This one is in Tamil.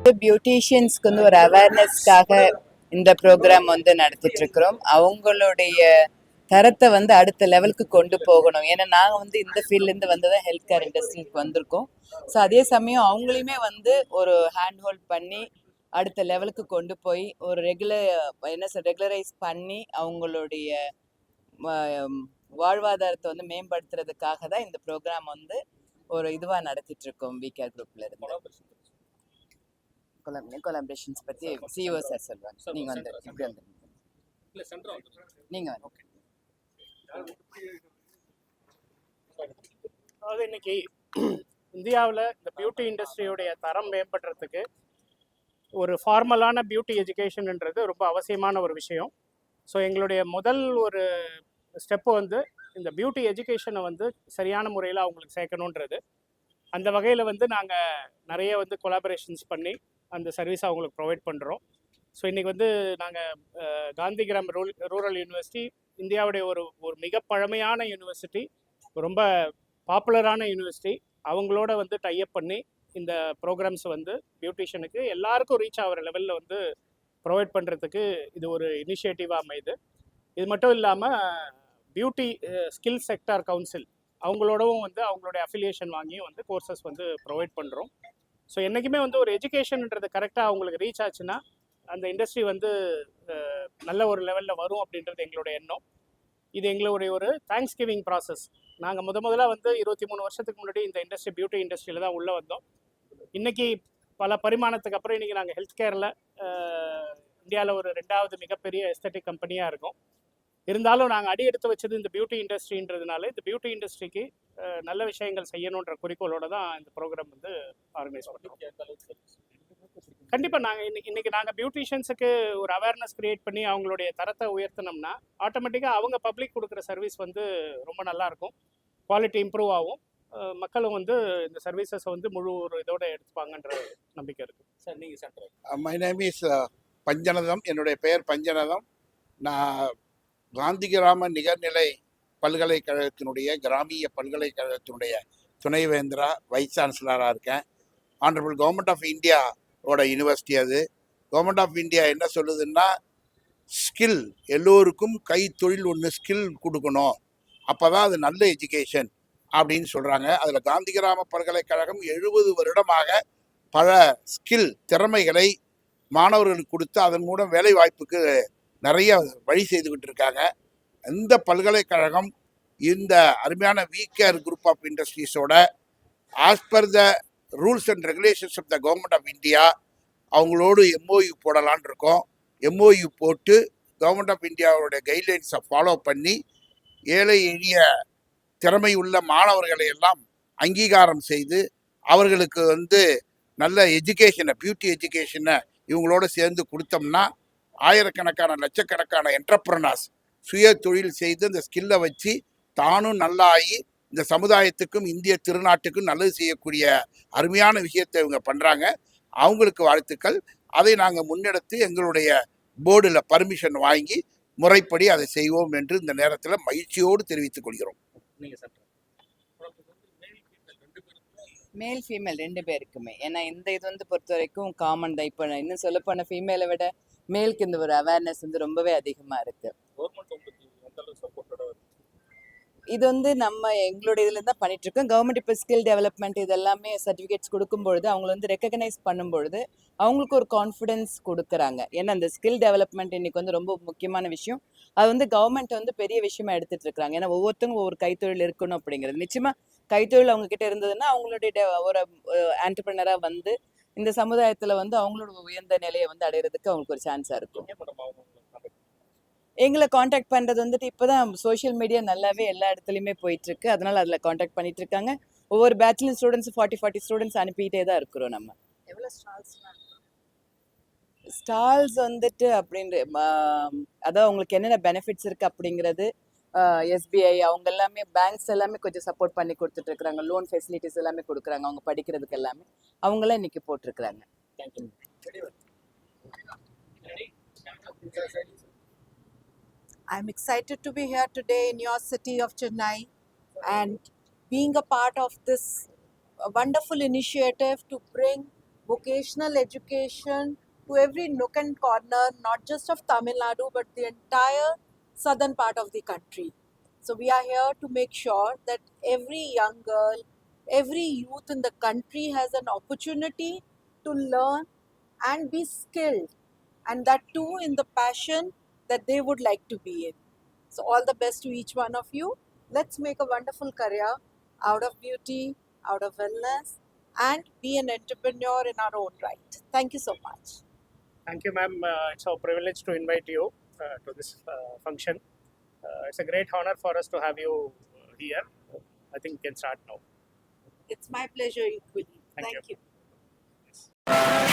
பியூட்டிஷியன்ஸ்க்கு வந்து ஒரு அவேர்னஸ்க்காக இந்த ப்ரோக்ராம் வந்து நடத்திட்டு இருக்கிறோம். அவங்களுடைய தரத்தை வந்து அடுத்த லெவலுக்கு கொண்டு போகணும். ஏன்னா நாங்கள் வந்து இந்த ஃபீல்ட்லேருந்து வந்ததான் ஹெல்த் கேர் இண்டஸ்ட்ரிக்கு வந்திருக்கோம். ஸோ அதே சமயம் அவங்களையுமே வந்து ஒரு ஹேண்ட் ஹோல்ட் பண்ணி அடுத்த லெவலுக்கு கொண்டு போய் ஒரு ரெகுலரைஸ் பண்ணி அவங்களுடைய வாழ்வாதாரத்தை வந்து மேம்படுத்துறதுக்காக தான் இந்த ப்ரோக்ராம் வந்து ஒரு இதுவாக நடத்திட்டு இருக்கோம் விகேர் குரூப்ல இருந்து. கொலாபரேஷன்ஸ் பற்றி சிஓ சார் சொல்லுவாங்க. நீங்கள் வந்து இப்படி வந்து நீங்கள் வந்து அதாவது இன்னைக்கு இந்தியாவில் இந்த பியூட்டி இண்டஸ்ட்ரியோடைய தரம் மேம்படுறதுக்கு ஒரு ஃபார்மலான பியூட்டி எஜுகேஷன்ன்றது ரொம்ப அவசியமான ஒரு விஷயம். ஸோ எங்களுடைய முதல் ஒரு ஸ்டெப்பு வந்து இந்த பியூட்டி எஜுகேஷனை வந்து சரியான முறையில் அவங்களுக்கு சேர்க்கணுன்றது. அந்த வகையில் வந்து நாங்கள் நிறைய வந்து கொலாபரேஷன்ஸ் பண்ணி அந்த சர்வீஸ் அவங்களுக்கு ப்ரொவைட் பண்ணுறோம். ஸோ இன்றைக்கி வந்து நாங்கள் காந்திகிராம் ரூரல் யூனிவர்சிட்டி இந்தியாவுடைய ஒரு மிக பழமையான யூனிவர்சிட்டி, ரொம்ப பாப்புலரான யூனிவர்சிட்டி, அவங்களோட வந்து டைப் பண்ணி இந்த ப்ரோக்ராம்ஸ் வந்து பியூட்டிஷியனுக்கு எல்லாருக்கும் ரீச் ஆகிற லெவலில் வந்து ப்ரொவைட் பண்ணுறதுக்கு இது ஒரு இனிஷியேட்டிவாக அமையுது. இது மட்டும் இல்லாமல் பியூட்டி ஸ்கில் செக்டார் கவுன்சில் அவங்களோடவும் வந்து அவங்களுடைய அஃபிலியேஷன் வாங்கியும் வந்து கோர்சஸ் வந்து ப்ரொவைட் பண்ணுறோம். ஸோ என்றைக்குமே வந்து ஒரு எஜுகேஷன்ன்றது கரெக்டாக அவங்களுக்கு ரீச் ஆச்சுன்னா அந்த இண்டஸ்ட்ரி வந்து நல்ல ஒரு லெவலில் வரும் அப்படின்றது எங்களுடைய எண்ணம். இது எங்களுடைய ஒரு தேங்க்ஸ் கிவிங் ப்ராசஸ். நாங்கள் முதல்ல வந்து 23 வருஷத்துக்கு முன்னாடி இந்த இண்டஸ்ட்ரி பியூட்டி இண்டஸ்ட்ரியில் தான் உள்ளே வந்தோம். இன்றைக்கி பல பரிமாணத்துக்கு அப்புறம் இன்றைக்கி நாங்கள் ஹெல்த் கேரில் இந்தியாவில் ஒரு 2வது மிகப்பெரிய எஸ்தட்டிக் கம்பெனியாக இருக்கோம். இருந்தாலும் நாங்கள் அடி எடுத்து வச்சது இந்த பியூட்டி இண்டஸ்ட்ரின்றதுனால இந்த பியூட்டி இண்டஸ்ட்ரிக்கு நல்ல விஷயங்கள் செய்யணுன்ற குறிக்கோளோட தான் இந்த ப்ரோக்ராம் வந்து ஆர்கனைஸ் பண்ணுறோம். கண்டிப்பாக நாங்கள் இன்னைக்கு நாங்கள் பியூட்டிஷியன்ஸுக்கு ஒரு அவேர்னஸ் க்ரியேட் பண்ணி அவங்களுடைய தரத்தை உயர்த்தினோம்னா ஆட்டோமேட்டிக்காக அவங்க பப்ளிக் கொடுக்குற சர்வீஸ் வந்து ரொம்ப நல்லாயிருக்கும், குவாலிட்டி இம்ப்ரூவ் ஆகும், மக்களும் வந்து இந்த சர்வீசஸை வந்து முழு ஒரு இதோட எடுத்துப்பாங்கன்ற நம்பிக்கை இருக்குது. சார் நீங்கள் sir my name is Panchanatham. என்னுடைய பெயர் பஞ்சநதம். நான் காந்திகிராம நிகர்நிலை பல்கலைக்கழகத்தினுடைய கிராமிய பல்கலைக்கழகத்தினுடைய துணைவேந்தரா வைஸ் சான்சலராக இருக்கேன். ஆனரபிள் கவர்மெண்ட் ஆஃப் இந்தியாவோட யூனிவர்சிட்டி அது. கவர்மெண்ட் ஆஃப் இந்தியா என்ன சொல்லுதுன்னா, ஸ்கில் எல்லோருக்கும் கைத்தொழில் ஒன்று ஸ்கில் கொடுக்கணும், அப்போ தான் அது நல்ல எஜுகேஷன் அப்படின்னு சொல்கிறாங்க. அதில் காந்திகிராம பல்கலைக்கழகம் 70 வருடமாக பல ஸ்கில் திறமைகளை மாணவர்களுக்கு கொடுத்து அதன் மூலம் வேலை வாய்ப்புக்கு நிறைய வழி செய்துக்கிட்டு இருக்காங்க. இந்த பல்கலைக்கழகம் இந்த அருமையான விகேர் குரூப் ஆஃப் இண்டஸ்ட்ரீஸோட as per the rules and regulations of the government of India அவங்களோடு எம்ஓயு போடலான் இருக்கோம். எம்ஓயு போட்டு கவர்மெண்ட் ஆஃப் இந்தியாவோட கைட்லைன்ஸை ஃபாலோ பண்ணி ஏழை எளிய திறமை உள்ள மாணவர்களை எல்லாம் அங்கீகாரம் செய்து அவர்களுக்கு வந்து நல்ல எஜுகேஷனை, பியூட்டி எஜுகேஷனை இவங்களோட சேர்ந்து கொடுத்தோம்னா ஆயிரக்கணக்கான லட்சக்கணக்கான என்டர்பிரனர்ஸ் சுய தொழில் செய்து இந்த ஸ்கில்லை வச்சு தானும் நல்லா ஆகி இந்த சமுதாயத்துக்கும் இந்திய திருநாட்டுக்கும் நல்லது செய்யக்கூடிய அருமையான விஷயத்தை இவங்க பண்ணுறாங்க. அவங்களுக்கு வாழ்த்துக்கள். அதை நாங்கள் முன்னெடுத்து எங்களுடைய போர்டில் பர்மிஷன் வாங்கி முறைப்படி அதை செய்வோம் என்று இந்த நேரத்தில் மகிழ்ச்சியோடு தெரிவித்துக் கொள்கிறோம். மேல் ஃபீமேல் 2 பேருக்குமே. ஏன்னா இந்த இது வந்து பொறுத்த வரைக்கும் காமன் தான். இப்போ இன்னும் சொல்லப்போன ஃபீமேலை விட மேலுக்கு இந்த ஒரு அவேர்னஸ் வந்து ரொம்பவே அதிகமாக இருக்குது. இது வந்து நம்ம எங்களுடைய இதில் தான் பண்ணிட்டு இருக்கோம். கவர்மெண்ட் இப்போ ஸ்கில் டெவலப்மெண்ட் இதெல்லாமே சர்டிஃபிகேட்ஸ் கொடுக்கும்பொழுது அவங்கள வந்து ரெக்கக்னைஸ் பண்ணும்பொழுது அவங்களுக்கு ஒரு கான்ஃபிடென்ஸ் கொடுக்குறாங்க. ஏன்னா அந்த ஸ்கில் டெவலப்மெண்ட் இன்னைக்கு வந்து ரொம்ப முக்கியமான விஷயம். அது வந்து கவர்மெண்ட் வந்து பெரிய விஷயமா எடுத்துட்டு இருக்காங்க. ஏன்னா ஒவ்வொருத்தவங்க ஒவ்வொரு கைத்தொழில் இருக்கணும் அப்படிங்கிறது. நிச்சயமா கைத்தொழில் அவங்க கிட்ட இருந்ததுன்னா அவங்களுடைய ஒரு ஆண்டர்பிரினரா வந்து இந்த சமுதாயத்துல வந்து அவங்களோட உயர்ந்த நிலையை வந்து அடையிறதுக்கு அவங்களுக்கு ஒரு சான்ஸா இருக்கும். எங்களை காண்டாக்ட் பண்ணுறது வந்துட்டு இப்போதான் சோஷியல் மீடியா நல்லாவே எல்லா இடத்துலையுமே போயிட்டு இருக்கு. அதனால அதில் காண்டாக்ட் பண்ணிட்டு இருக்காங்க. ஒவ்வொரு பேட்ச்லையும் ஸ்டூடெண்ட்ஸ் 40 ஸ்டூடெண்ட்ஸ் அனுப்பிட்டே தான் இருக்கிறோம். நம்ம எவ்வளோ ஸ்டால்ஸ் வந்துட்டு அப்படின்ற அதான் உங்களுக்கு என்னென்ன பெனிஃபிட்ஸ் இருக்குது அப்படிங்கிறது எஸ்பிஐ அவங்க எல்லாமே பேங்க்ஸ் எல்லாமே கொஞ்சம் சப்போர்ட் பண்ணி கொடுத்துட்டு இருக்கிறாங்க. லோன் ஃபெசிலிட்டிஸ் எல்லாமே கொடுக்குறாங்க அவங்க படிக்கிறதுக்கு எல்லாமே. அவங்களாம் இன்னைக்கு போட்டிருக்கிறாங்க. I'm excited to be here today in your city of Chennai and being a part of this wonderful initiative to bring vocational education to every nook and corner, not just of Tamil Nadu, but the entire southern part of the country. So we are here to make sure that every young girl, every youth in the country has an opportunity to learn and be skilled, and that too in the passion that they would like to be in. So all the best to each one of you. Let's make a wonderful career out of beauty, out of wellness, and be an entrepreneur in our own right. Thank you so much. Thank you, ma'am. It's our privilege to invite you to this function. It's a great honor for us to have you here. I think we can start now. It's my pleasure equally. Thank Thank you. you.